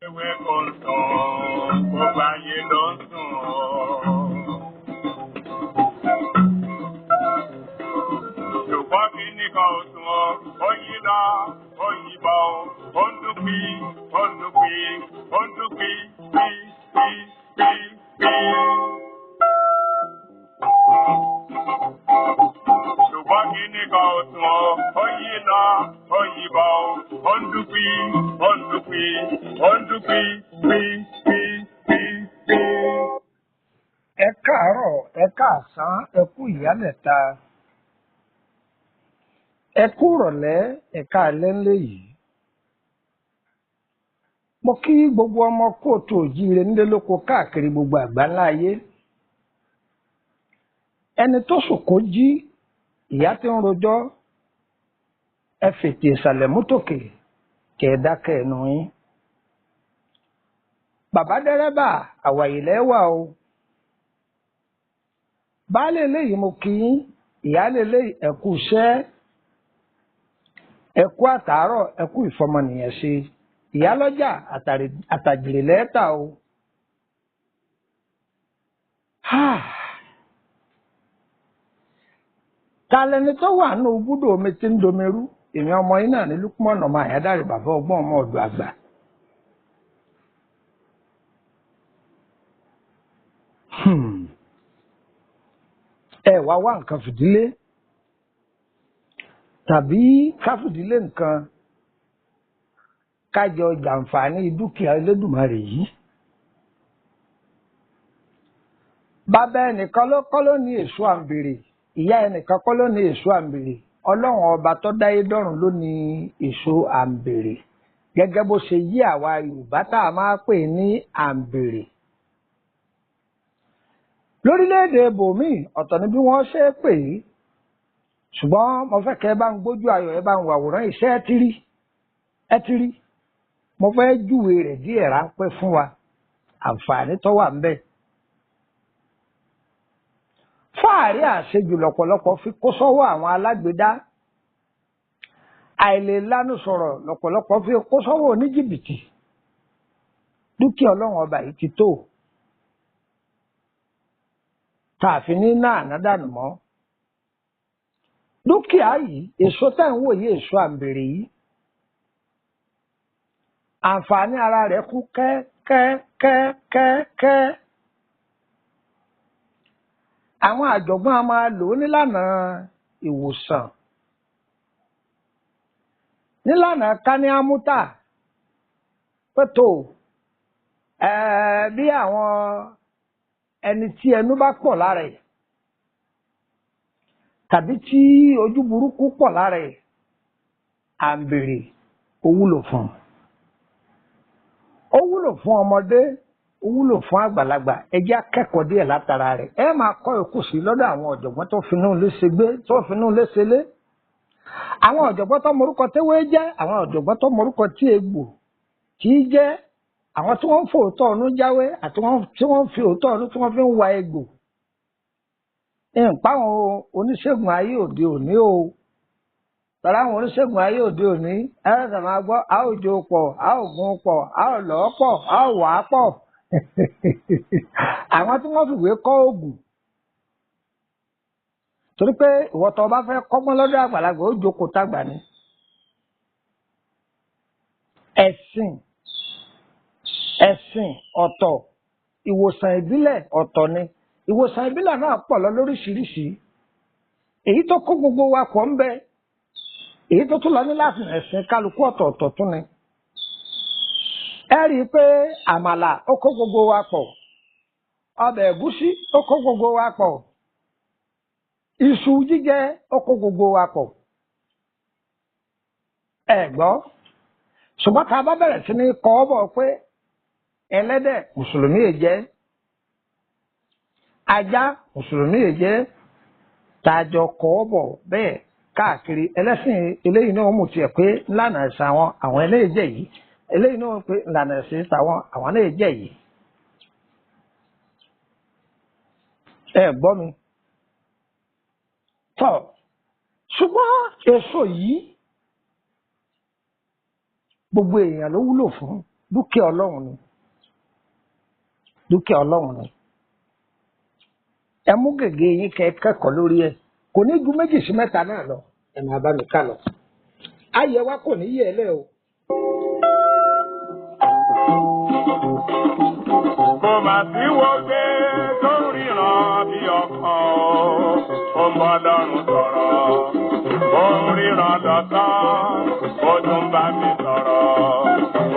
ewé kò ń sùn gbogbo ayé ló ń sùn ṣùgbọ́n kí nìkan ò sùn ó yí lọ ó yí bọ̀ ó ń dúpí ó ń dúpí ó ń dúpí pí pí pí pí. ṣùgbọ́n kí nìkan ò sùn ó yí lọ ó yí bọ̀ ó ń dúpí ó ń dúpí ó ń dúpí pí pí pí pí. ẹ káàárọ̀ ẹ káàsán ẹ kú ìyálẹ̀ta ẹ kú ìrọ̀lẹ́ ẹ káalẹ́ ńlẹ́ yìí. mo kí gbogbo ọmọ kóòtù òjíire nílé lóko káàkiri gbogbo àgbáńlá ayé. ẹni tó sùn kó jí ìyá tí ń rojọ́ ẹ fètè ìsàlẹ̀ mútòkè kẹ̀ ẹ́ dákẹ́ ẹnu yín. bàbá dẹ́rẹ́bà àwàyè lẹ́wà o. baálé eléyìí mo kí yín ìyáálé eléyìí ẹ kú iṣẹ́ ẹ kú àtàárọ̀ ẹ kú ìfọmọnìyàn ṣe ìyálọ́jà àtàjèrè lẹ́ẹ̀ta o. talẹni tó wà nínú búdò omi tí ń domirú èmi ọmọ yín náà ní Lukman ọmọ àyádáre bàbá ọgbọ́n ọmọ ọ̀dọ̀ àgbà. ẹ wá wá nǹkan fìdílé tàbí káfìdílé nǹkan kájọ jàǹfààní dúkìá Elédùmarè yìí. bàbá ẹnìkan kọ́ ló ní èso àǹbèrè ìyá ẹnìkan kọ́ ló ní èso àǹbèrè ọlọ́run ọba tó dáyé dọ́run ló ní èso àǹbèrè gẹ́gẹ́ bó ṣe yí àwa Yorùbá tá a máa pè ní àǹbèrè. lórílẹ̀‐èdè bòmíì ọ̀tọ̀ ni bí wọ́n ṣe é pè é ṣùgbọ́n mo fẹ́ kẹ́ ẹ bá ń gbójú ayọ̀ ẹ bá ń wàwòrán iṣẹ́ ẹ ti rí mo fẹ́ júwe rẹ̀ díẹ̀ ráńpẹ́ fún wa àǹfààní tó wà ń bẹ̀. fáàrí àṣejù lọ́pọ̀lọpọ̀ fi kó sọ́wọ́ àwọn alágbèédá àìlè lánú sọ̀rọ̀ lọ́pọ̀lọpọ̀ fi kó sọ́wọ́ oníjìbìtì dúkìá ọlọ́run ọba yìí ti tó tààfin ní náà nádànù mọ́. dúkìá yìí èso tẹ̀ ń wò yí èso àǹbèrè yìí àǹfààní ara rẹ̀ kú kẹ́kẹ́kẹ́kẹ́. àwọn àjọ̀gbọ́n a máa lò ó nílànà ìwòsàn nílànà káníámútà pẹ̀tọ́ bí àwọn ẹni tí ẹnu bá pọ̀ lára ẹ̀ tàbí tí ojú burúkú pọ̀ lára ẹ̀ àǹbèrè ó wúlò fún un. ó wúlò fún ọmọdé ó wúlò fún àgbàlagbà ẹ jẹ́ akẹ́kọ̀ọ́ díẹ̀ látara rẹ̀ ẹ máa kọ́ ìkù sí lọ́dọ̀ àwọn ọ̀jọ̀gbọ́n tó finú léṣe gbé tó finú léṣe lé àwọn ọ̀jọ̀gbọ́n tó morúkọ téwé jẹ́ àwọn ọ̀jọ̀gbọ́n tó morúkọ tí egbò tí í jẹ́ àwọn tí wọ́n ń fò òótọ́ ọ̀nù jáwé àti tí wọ́n ń fi òótọ́ ọ̀nù tí wọ́n fi ń wa egbò. nǹpa àwọn oníṣègùn ayé òde òní o tọ́lá àwọn oníṣègùn ayé òde òní ẹ̀rọ máa gbọ́ a ó jó pọ̀ a ó gun pọ̀ a ó lọ́ pọ̀ a ó wà á pọ̀ àwọn tí wọ́n fìwé kọ́ oògùn torí pé ìwọ tó bá fẹ́ kọ́gbọ́n lọ́dọ̀ àgbàlagbà ó jókòó tàgbà ni. ẹ̀sìn ọ̀tọ̀ ìwòsàn ìbílẹ̀ ọ̀tọ̀ ni ìwòsàn ìbílẹ̀ náà pọ̀ lọ lóríṣiríṣi èyí tó kó gbogbo wa pọ̀ ń bẹ èyí tó tún lọ ní láti ẹ̀sìn kálukú ọ̀tọ̀ọ̀tọ̀ tún ni. ẹ rí i pé àmàlà ó kó gbogbo wa pọ̀ ọbẹ̀ ẹ̀gúsí ó kó gbogbo wa pọ̀ iṣu jíjẹ ó kó gbogbo wa pọ̀. ẹ gbọ́ ṣùgbọ́n tá a bá bẹ̀rẹ̀ sí ní kọ́ ọ bọ̀ pé ẹlẹ́dẹ̀ mùsùlùmí yìí jẹ́ ajá mùsùlùmí yìí jẹ́ tá a jọ kọ́ ọ bọ̀ bẹ́ẹ̀ káàkiri ẹlẹ́sìn eléyìí náà mú tiẹ̀ pé ńlànà ẹ̀sìn àwọn eléyìí jẹ́ yìí eléyìí náà pé ńlànà ẹ̀sìn àwọn eléyìí jẹ́ yìí. ẹ gbọ́ mi tọ́ ṣùgbọ́n èso yìí gbogbo èèyàn ló wúlò fún dúkìá Ọlọ́run ni, dúkìá Ọlọ́run ni. Ẹ mú gègé yín kẹ́ kẹ́kọ̀ọ́ lórí ẹ̀, kò ní ju 2 sí 3 náà lọ, ẹ máa bá mi ká lọ. Ayé wa kò ní yẹ̀ lẹ́ o. Kò mà sí wo gbé tó ríran bí ọkàn ó ń bá Ọlọ́run sọ̀rọ̀, ó ń ríran lọ́sàn, ó tún bá mi sọ̀rọ̀,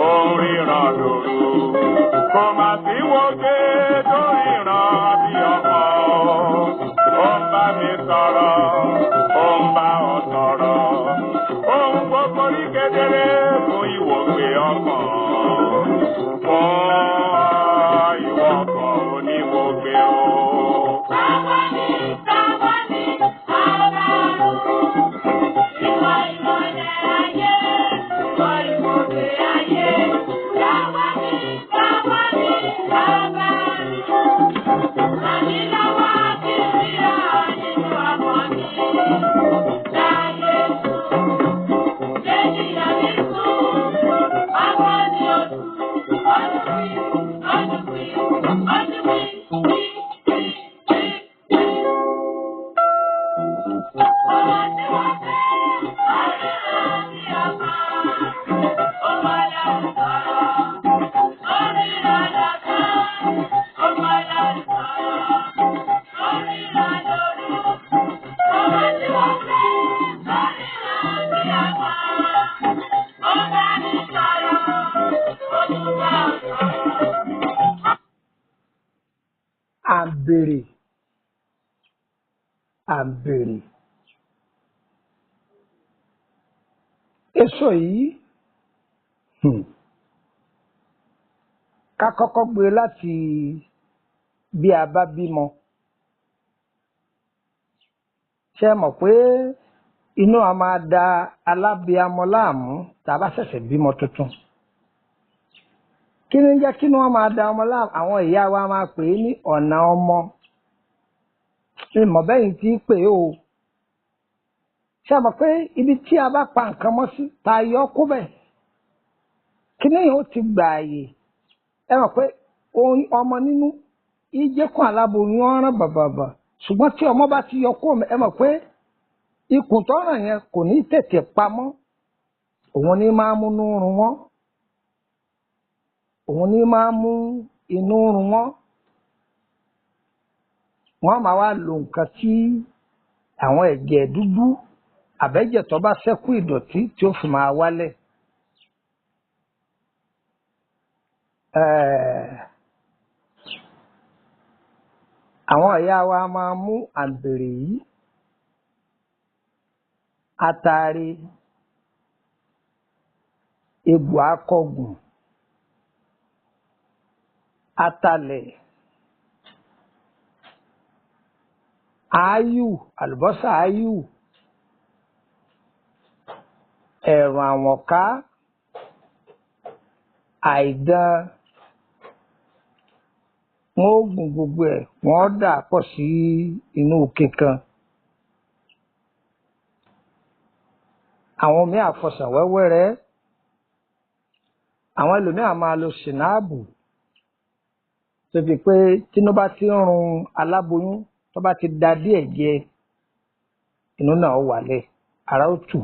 ó ń ríran lóru. Kò mà sí wo gbé tó ríran bí ọkàn ó ń bá mi sọ̀rọ̀, ó ń bá ọ sọ̀rọ̀. Ohun gbogbo ní kedere fún ìwògbé ọkàn, fún ìwọ ọkàn oníwògbé o. Bàbá mi, Ọlọ́run, ìwọ ìmọ̀lẹ̀ ayé, ìwọ ìwògbé ayé. Bàbá mi, bàbá mi, àmì lọ́wọ́ kí n ríra nínú ọmọ mi. Láyé sùn, lẹ́yìn àmì sùn, ọmọ ni oṣù, ọdún wí, ọdún wí, ọdún wí, wí, wí, wí, wí. Ọmọ tí wọ́n fẹ́, àríran ní ọmọ, ó wà láwùjọ, ó ríran lọ́sàn, ó wà láwùjọ, ó ríran lóru. Ọmọ tí wọ́n fẹ́, àríran ní ọmọ, ó bá mi sọ̀rọ̀, ó tún bá ọ sọ̀rọ̀. Ambere, Ambere. Èso yìí, ká kọ́kọ́ gbé láti bí a bá bímọ. Ṣé ẹ mọ̀ pé inú a máa da alábíamọ láàmú tá a bá ṣẹ̀ṣẹ̀ bímọ tuntun? Kí ni jẹ́ kí inú wọn máa da ọmọ láàmú? Àwọn ìyá wa máa pè é ní ọ̀nà ọmọ. Ìmọ̀ bẹ́yìn tí pè é o. Ṣé ẹ mọ̀ pé ibi tí a bá pa nǹkan mọ́ sí ta yọ kó bẹ̀? Kí ni yóò ti gbà àyè? Ẹ mọ̀ pé ọmọ nínú ìjẹ́kùn aláboyún ọ̀ràn bàbàbà, ṣùgbọ́n tí ọmọ bá ti yọ kó ẹ mọ̀ pé ikùn tọ́ràn yẹn kò ní tètè pamọ́, òun ní máa mú inú run wọ́n, òun ní máa mú inú run wọ́n. Wọ́n máa wá lo nǹkan tí àwọn ẹ̀jẹ̀ dúdú àbẹ́jẹ̀ tó bá ṣẹ́kù ìdọ̀tí tí ó fi máa wálẹ̀. Àwọn ìyá wa máa mú àǹbèrè yìí, atare, egbò akọgùn, atalẹ̀, ááyù, àlùbọ́sà ááyù, ẹ̀rùn àwọ̀nká, àìdán, wọ́n ó gùn gbogbo ẹ̀, wọ́n dà pọ̀ sí inú òkè kan. Àwọn míì àfọsàn wẹ́wẹ́rẹ́, àwọn ẹlòmíì máa lo ṣìnáàbù tó fi pé tínú bá ti ń run aláboyún tó bá ti da díẹ̀ jẹ, inú náà ó wálẹ̀, ara ó tù.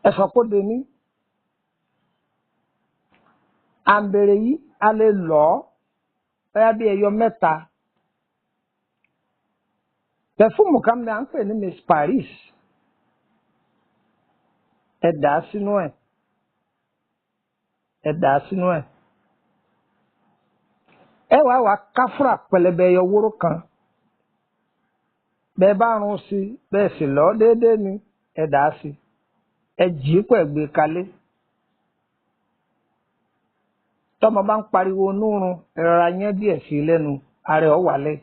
Ẹ sọ pé ó de ní àǹbèrè yìí a lè lọ̀ ọ́ bóyá bí ẹyọ 3. Pẹ̀fúmù kan ní à ń pè ní Miss Paris, ẹ dà á sínú ẹ̀, ẹ dà á sínú ẹ̀. Ẹ wá káfúrà pẹlẹbẹ ẹyọ wóró kan, bẹ́ẹ̀ bá rún sí bẹ́ẹ̀ sì lọ̀ ọ́ déédéé ni, ẹ dà á sí, ẹ jì í pẹ̀ gbé kalẹ̀. Tọ́mọ bá ń pariwo núrun, ẹ rọra yẹn díẹ̀ sí lẹ́nu, ara ẹ̀ ó wálẹ̀.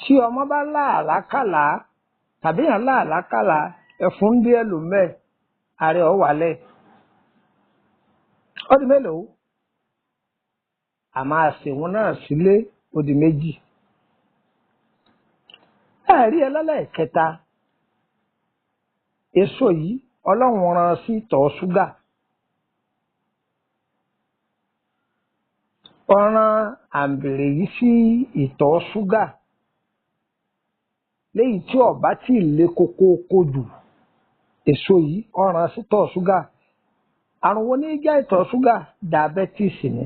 Tí ọmọ bá láàlákàlà tàbí yàn láàlákàlà, ẹ̀fún díẹ̀ ló mẹ́, ara ẹ̀ ó wálẹ̀. Ó di mélòó? A máa ṣèwọ́n náà sílé, ó di 2. Ẹ̀rí ẹlẹ́lẹ́kẹta, èso yìí ọlọ́run rán sí ìtọ̀ ṣúgà, ọ̀ràn àǹbèrè yìí sí ìtọ̀ ṣúgà léyìí tí ọ̀bá tí ì le kókó jù. Èso yìí ọ̀ràn sí ìtọ̀ ṣúgà. Àrùn wo ní jẹ́ ìtọ̀ ṣúgà? Diabetes ni.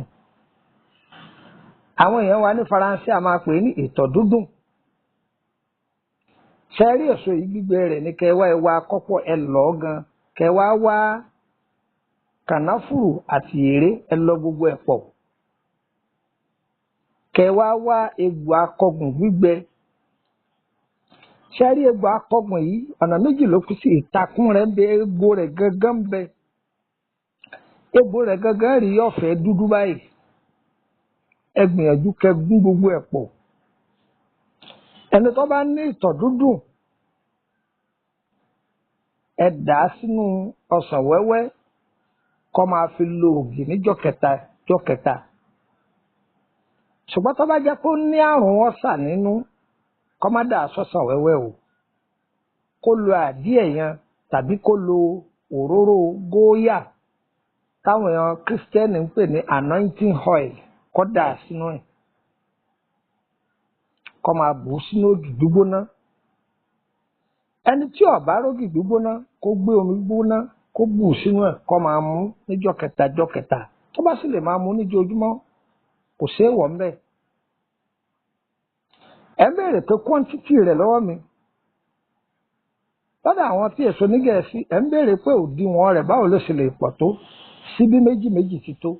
Àwọn èèyàn wa ní Faransé a máa pè é ní ìtọ̀ dúdùn. Ṣé rí èso yìí gbígbẹ rẹ̀ ní kẹwàá ẹwà kọ́pọ̀ ẹ lọ́ gan, kẹwàá wá kànáfùrù àti èré ẹ lọ gbogbo ẹ̀ pọ̀, kẹwàá wá egbò akọgùn gbígbẹ. Ṣé rí egbò akọgùn yìí ọ̀nà méjì ló kù sí, ìtakùn rẹ̀ ń bẹ, egbò rẹ̀ gangan ń bẹ. Egbò rẹ̀ gangan rí ọ̀fẹ́ dúdú báyìí, ẹ gbìyànjú kẹ gún gbogbo ẹ̀ pọ̀. Ẹni tó bá ní ìtọ̀ dúdùn ẹ dà á sínú ọsàn wẹ́wẹ́ kó máa fi lo ògì níjọ́ kẹta. Ṣùgbọ́n tó bá jẹ́ pé ó ní àrùn ọ̀sà nínú kó má dà á sọ́sàn wẹ́wẹ́ o, kó lo àdíẹ̀yàn tàbí kó lo òróró góyà táwọn èèyàn kírísítẹ́nì ń pè ní anointing oil, kó dà á sínú ẹ̀ kó máa bù ú sínú ògì gbígbóná. Ẹni tí ó bá rógì gbígbóná kó gbé omi gbígbóná kó bù ú sínú ẹ̀ kó máa mú níjọ́ kẹta. Tó bá sì lè máa mú níjojúmọ́ kò séèwọ̀ ńbẹ̀. Ẹ béèrè pé quantity rẹ̀ lọ́wọ́ mi. Lọ́dọ̀ àwọn tí èso ní Gẹ̀ẹ́sì ẹ ń béèrè pé òdiwọ̀n rẹ̀ báwo ló ṣe lè pọ̀ tó, síbí méjì ti tó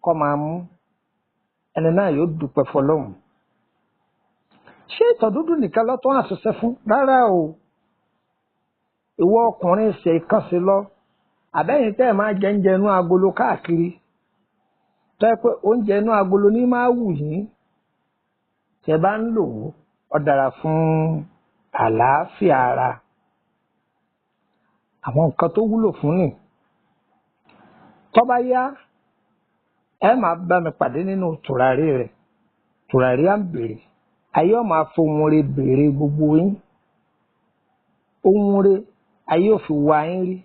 kó máa mú. Ẹni náà yóò dúpẹ́ fọlọ́run. Ṣé ìtọ̀ dúdú nìkan lọ́tọ́ àṣìṣe fún? Rárá o. Ìwọ ọkùnrin ṣe ìkànsí lọ, àbẹ́yìn tẹ́ ẹ̀ máa jẹ oúnjẹ inú agolo káàkiri, tó yẹ pé oúnjẹ inú agolo ní máa wù yín, tẹ́ bá ń lò ó dára fún àlàáfíà ara. Àwọn nǹkan tó wúlò fún ni. Tó bá yá ẹ máa bá mi pàdé nínú tùràrí rẹ̀, tùràrí Ambere. Ayé ọ̀ máa fohùn rẹ̀ béèrè gbogbo yín. Ohun rẹ̀ ayé ò fi wá yín rí.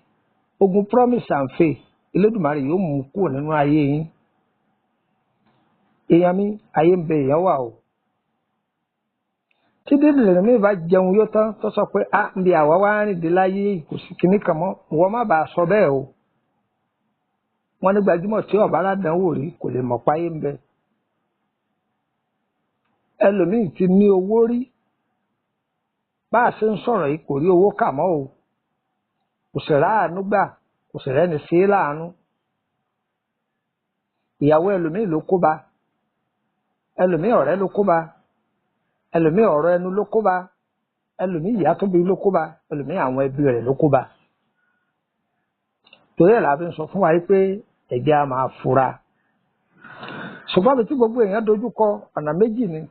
Ogun promise and faith Elédùmarè yóò mú kúrò nínú ayé yín. Èèyàn mi, ayé ń bẹ èèyàn wà o. Tí dídìrín mi bá jẹun yóò tán tó sọ pé ń bí àwa wá rìn dé láyé kò sí kinní kan mọ́, wọ́n má bàa sọ bẹ́ẹ̀ o. Wọ́n ní gbajúmọ̀ tí ọ̀bá aládàáwò rí kò lè mọ̀ páyé ń bẹ. Ẹlòmíì ti ní owó rí, bá a ṣe ń sọ̀rọ̀ yìí kò rí owó kà mọ́ o, kò sì ráàánú gbà, kò sì rẹ́ni sí láàánú. Ìyàwó ẹlòmíì ló kó bá, ẹlòmíì ọ̀rẹ́ ló kó bá, ẹlòmíì ọ̀rọ̀ ẹnu ló kó bá, ẹlòmíì ìyá tó bí ló kó bá, ẹlòmíì àwọn ẹbí rẹ̀ ló kó bá. Torí ẹ̀ la fi ń sọ fún wa pé ẹ jẹ́ á máa fura. Ṣùgbọ́n bí tí gbogbo èèyàn dojú kọ ọ̀nà méjì ni.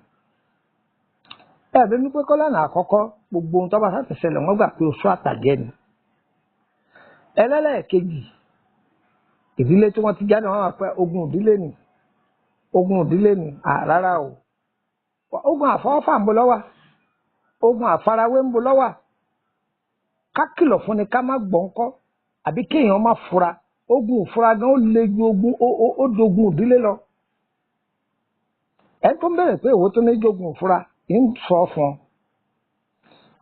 Ẹ̀bí mi pé kọ́lọ́nà àkọ́kọ́ gbogbo ohun tó bá sáti ṣẹlẹ̀ wọ́n gbà pé oṣù àtàjẹ́ ni. Ẹlẹ́lẹ́ẹ̀kejì, ìdílé tí wọ́n ti jáde wọ́n wà pé ogun ìdílé ni rárá o. Ogun àfọwọ́fà ń bo lọ́wà, ogun àfarawé ń bo lọ́wà. Ká kìlọ̀ fún ni ká má gbọ́n kọ́ àbí kéèyàn má fura. Ogun ìfura gan ó le ju ó dogun ìdílé lọ. Ẹ tó ń bẹ̀rẹ̀ pé ìwọ tó ní jogun ìfura ń sọ fún ọ.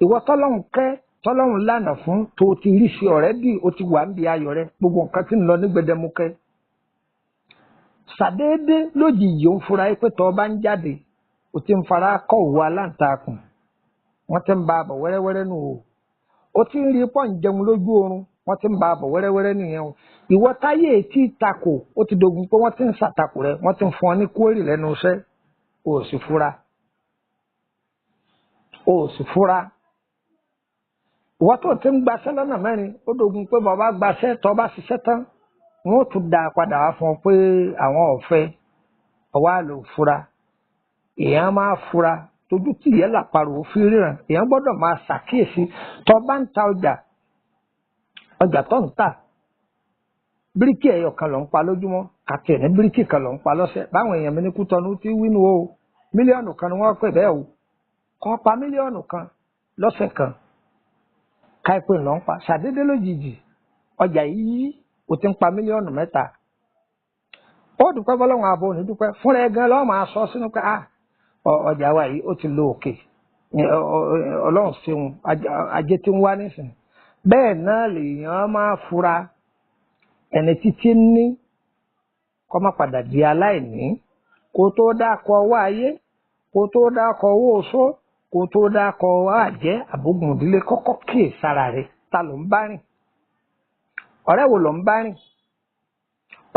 Ìwọ tọ́lọ́run kẹ́ tọ́lọ́run lànà fún tó ti rí sí ọ̀rẹ́dì ó ti wà ń bi ayọ̀ rẹ, gbogbo nǹkan tí ń lọ ní gbẹdẹmukẹ. Ṣàdédé lójijì ó ń fura pé tọ́ bá ń jáde ó ti ń fara kọ́ òwú aláǹtakùn, wọ́n ti ń ba àbọ̀ wẹ́rẹ́wẹ́rẹ́ nù o. Ó ti ń rí pọ́ ń jẹun lójú oorun, wọ́n ti ń ba àbọ̀ wẹ́rẹ́wẹ́rẹ́ nìyẹn o. Ìwọ táyé tí takò ó ti dogun pé wọ́n ti ń ṣàtakò rẹ, wọ́n ti ń fún ọ ní kúórì lẹ́nu iṣẹ́, o ò sì fura. Ìwọ tó ti ń gbaṣẹ́ lọ́nà mẹ́rin ó dogun pé bàbá gbaṣẹ́ tó bá ṣiṣẹ́ tán wọ́n ó tún dá a padà wá fún ọ pé àwọn ọ̀fẹ́ ọwọ́ àlò fura. Èèyàn máa fura tójú tí ìyẹn làparò ó fi ríran. Èèyàn gbọ́dọ̀ máa ṣàkíyèsí tó bá ń ta ọjà tó ń tà. Bíríkì ẹyọ kan ló ń pa lójúmọ́, kàtẹ́ ní bíríkì kan ló ń pa lọ́sẹ̀. Báwọn èèyàn mi ní Kútọ́nù ti wínú o, mílíọ̀nù kan ni wọ́n pè bẹ́ẹ̀ o. Kọ́ pa mílíọ̀nù kan lọ́sẹ̀ kan. káìpé ńlọ ń pa ṣàdédé lójijì ọjà yìí ó ti ń pa mílíọ̀nù 3 ó dúpẹ́ bọ́lọ́run àbò ní dúpẹ́ fúnra ẹ gan lọ́ọ́ máa sọ sínú pé ọjà wa yìí ó ti lo òkè ọlọ́run ṣeun ajé tí ń wá nísìn bẹ́ẹ̀ náà lèèyàn máa fura ẹni títí ní kó má padà di aláìní kó tó dákọ̀ owó ayé kó tó dákọ̀ owó oṣó kó tó dákọ̀ owó àjẹ́ àbógun ìdílé kọ́kọ́ kíyè sára rẹ̀ ta ló ń bá rìn ọ̀rẹ́ wo ló ń bá rìn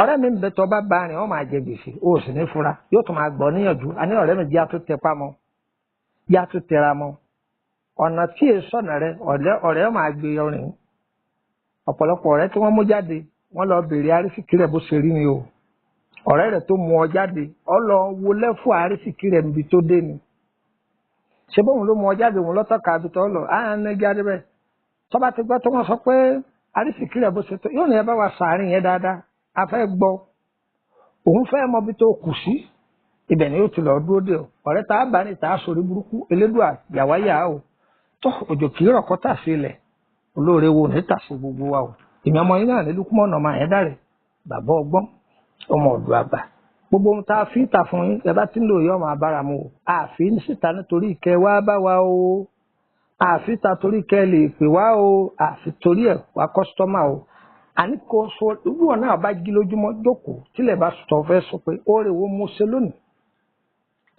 ọ̀rẹ́ mi ń bẹ tó bá bá rìn ó máa jẹ gbèsè ó sì ní fura yóò tún máa gbọ́ níyànjú àní ọ̀rẹ́ mi jẹ́ àtúntẹpá mọ́ yá tún tẹra mọ́ ọ̀nà tí èso ọ̀nà rẹ ọ̀rẹ́ máa gbé ọrìn ọ̀pọ̀lọpọ̀ ọ̀rẹ́ tí wọ́n mú jáde wọ́n lọ bèrè arísìkí rẹ̀ bó ṣe rí ni o ọ̀rẹ́ rẹ̀ tó mú ọ jáde ọ lọ wo lẹ́fù arísìkí rẹ̀ níbi tó dé ni ṣé bóun ló mú ọ jáde òun lọ́tọ̀ka àbí tó lọ ní jáde bẹ́ẹ̀ tọ́ba ti gbọ́ tó wọ́n sọ pé arísìkí rẹ̀ bó ṣe tó yóò ní ẹ bá wa sàárín yẹn dáadáa a fẹ́ gbọ́ òun fẹ́ mọ bí tó kù sí ibẹ̀ ni yóò ti lọ dúró dé o ọ̀rẹ́ tá a bá ní tá a sórí burúkú elédùà yàwáyà o tó òjò kì í rọ̀kọ́ tà sí ilẹ̀ olóore wo ní tà sí gbogbo wa o èmi ọmọ yín náà ní lukumọ̀nà ọmọ àyẹ̀dá rẹ̀ bàbá ọgbọ́n ọmọ ọ̀dọ̀ àgbà gbogbo ohun tá a fi ń tà fún yín ẹ bá ti ń lò yọ ọmọ abára mu o àfi ń síta nítorí ìkẹ́ wá bá wa o àfi ta torí ìkẹ́ lè pè wá o àfi torí ẹ̀ wá kọ́sítọ́mà o àní kò sọ ìwúwọ̀ náà bá jí lójúmọ́ jókòó tílẹ̀ bá sọ fẹ́ sọ pé oore wo mo ṣe lónìí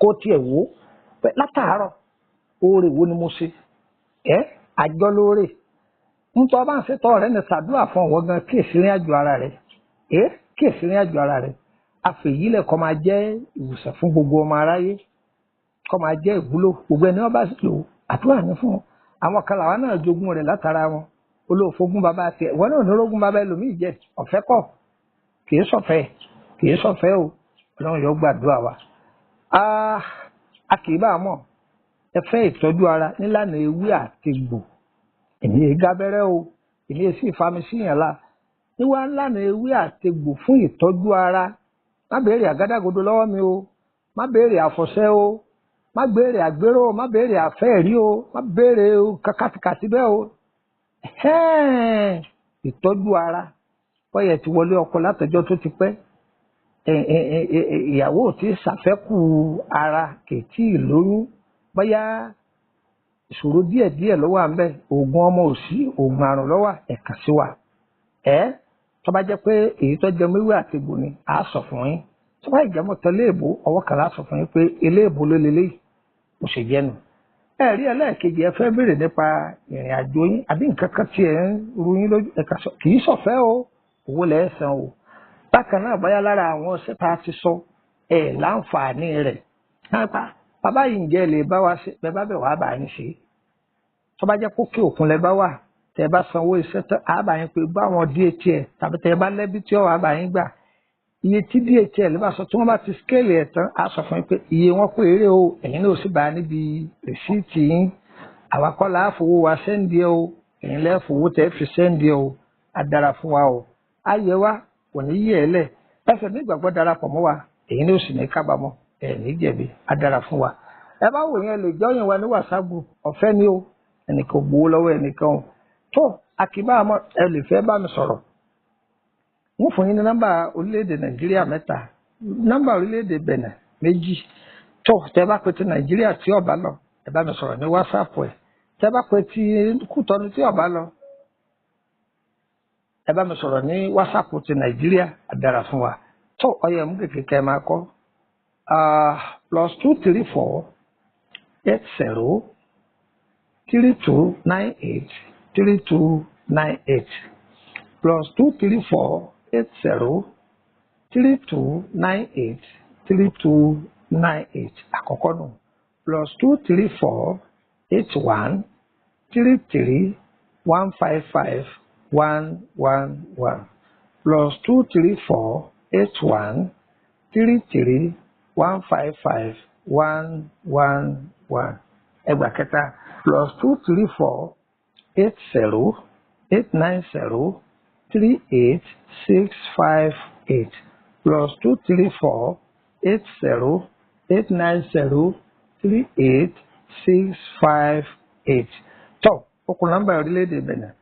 kó tiẹ̀ wò ó látàárọ̀ oore wo ni mo ṣe àjọ lóore ntọ́ bá ń ṣètò ọ̀rẹ́ ní sàdúrà fún ọ̀wọ́ gan kí èsì rìn àjò ara rẹ̀ kí èsì rìn àjò ara rẹ̀ àfẹ̀yílẹ̀ kọ́ máa jẹ́ ìwòsàn fún gbogbo ọmọ aráyé kọ́ máa jẹ́ ìwúlò gbogbo ẹni wọ́n bá sì lò àdúrà ní fún wọn àwọn kan làwọn náà jogún rẹ̀ látara wọn olóòfógún bàbá tiẹ̀ ìwọ náà onírògún bàbá ẹlòmíì jẹ́ ọ̀fẹ́ kọ́ kì í sọ̀fẹ́ o ọlọ́run yóò gbàdúrà wa a kì í bá a mọ̀ ẹ fẹ́ ìtọ́jú ara nílànà ewé àtegbò èmi yìí gábẹ́rẹ́ o èmi yìí sì fami síyàn la níwá ńlànà ewé àtegbò fún ìtọ́jú ara má béèrè àgádágodo lọ́wọ́ mi o má béèrè àfọ̀ṣẹ́ o má béèrè àgbérò má béèrè àfẹ́ẹ̀rí o má béèrè kàkàtìkàtì bẹ́ẹ̀ o ìtọ́jú ara bọ́yẹ̀ ti wọlé ọkọ látọjọ́ tó ti pẹ́ ìyàwó tí ṣàfẹ́kù ara kètí ìlóyún bóyá ìṣòro díẹ̀díẹ̀ ló wà ń bẹ oògùn ọmọ òsì oògùn àrùn ló wà ẹ̀ka sí wa tó bá jẹ́ pé èyí tó jẹ́ mẹ́wé àtegbò ni a sọ fún yín tó bá ìjẹ́mọ̀ tán léèbó ọwọ́ kan láà sọ fún yín pé eléèbó ló lélẹ́yìí mo ṣe jẹ́nu ẹ̀rí ẹlẹ́ẹ̀kejì ẹ fẹ́ béèrè nípa ìrìn àjò yín àbí nǹkan kan tí ẹ̀ ń ru yín lójú ẹ̀ka sọ kì í ṣọ̀fẹ́ o owó lẹ̀ san o bákan náà bóyá lára àwọn ọṣẹ tá a ti sọ láǹfààní rẹ̀ bàbá yìí ǹjẹ́ lè bá wa ṣe bẹ́ẹ̀ bá bẹ̀ wá bá yín ṣe tó bá jẹ́ kókè òkun lẹ bá wà tẹ́ bá sanwó iṣẹ́ tán àbá yín pé báwọn DHL tàbí tẹ́ bá lẹ́bí tí ọ̀wọ́ àbá yín gbà iye tí DHL bá sọ tí wọ́n bá ti scale ẹ̀ tán á sọ fún yín pé iye wọn pé eré o ẹ̀yin náà sì bá a níbi rìsíìtì yín àwa kọ́ la fowó wa sẹ́ǹdì ẹ o ẹ̀yin lẹ́ fowó tẹ́ fi sẹ́ǹdì ẹ o á dára fún wa o á yẹ wa kò ní yẹ ẹ lẹ̀ ẹsẹ̀ ní ìgbàgbọ́ darapọ̀ mọ́ wa ẹ̀yin náà sì ní kábàámọ̀ ẹ̀ ní jẹ̀bi á dára fún wa ẹ bá wò yẹn lè jọyìn wa ní WhatsApp group ọ̀fẹ́ ni o ẹnìkan gbowó lọ́wọ́ ẹnìkan o tó àkìbá àmọ́ ẹ lè fẹ́ bá mi sọ̀rọ̀ wọ́n fún yín ní nọ́mbà orílẹ̀-èdè Nàìjíríà 3 nọ́mbà orílẹ̀-èdè Benin 2 tó tẹ́ bá pe ti Nàìjíríà tí ó bá lọ ẹ bá mi sọ̀rọ̀ ní WhatsApp ẹ tẹ́ bá pe ti Kútọ́nù tí ó bá lọ ẹ bá mi sọ̀rọ̀ ní WhatsApp ti Nàìjíríà àdára fún wa tó ọyẹ mú kékeré máa kọ́ +234 80 3298 3298 +234 80 3298 3298 àkọ́kọ́ nù +234 81 33 155 111 +234 81 33 155 111 ẹgbàá kẹta +234 80 890 38658 +234 80 890 38658 tó okùn nọ́mbà orílẹ̀-èdè Benin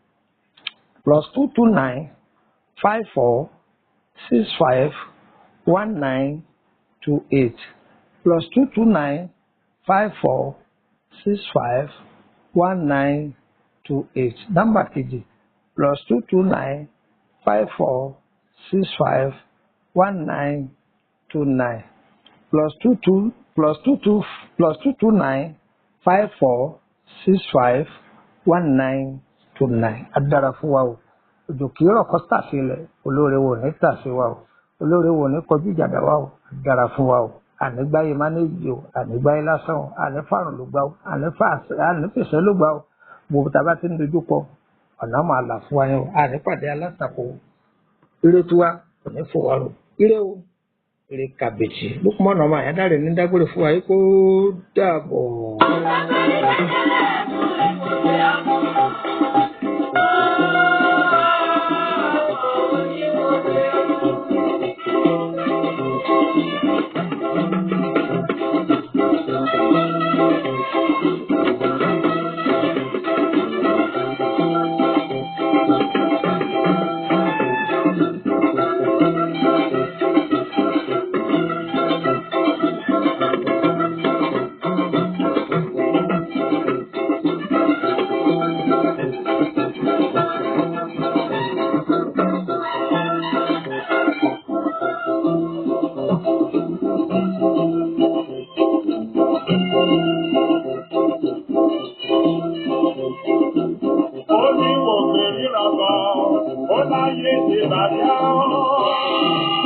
+229 54 65 1928 +229 54 65 1928 nọ́mbà kejì +229 54 65 1929 +229 54 65 1929 adára fún wa o òjò kìí rọ̀ kó tà sí ilẹ̀ olóore wo ní tà sí wa o olóore wo ní kọjú ìjàdá wa o adára fún wa o ànígbáyé mánéjì o ànígbáyé lásán o ànífàrùn ló gbá o ànífẹsẹ̀ ló gbá o gbogbo tá a bá ti ń dojú kọ ọ̀nà máa là fún wa yẹn o ànípàdé alátakò o ire tiwa kò ní fò wá o ire o ire kàbèjì Lókùmọ̀nà ọmọ àyádáre ní dágbére fún wa yìí kó dàbọ̀. Ó ní òkè ríra bọ̀, ó láyé ṣe bàjẹ́ ọ́.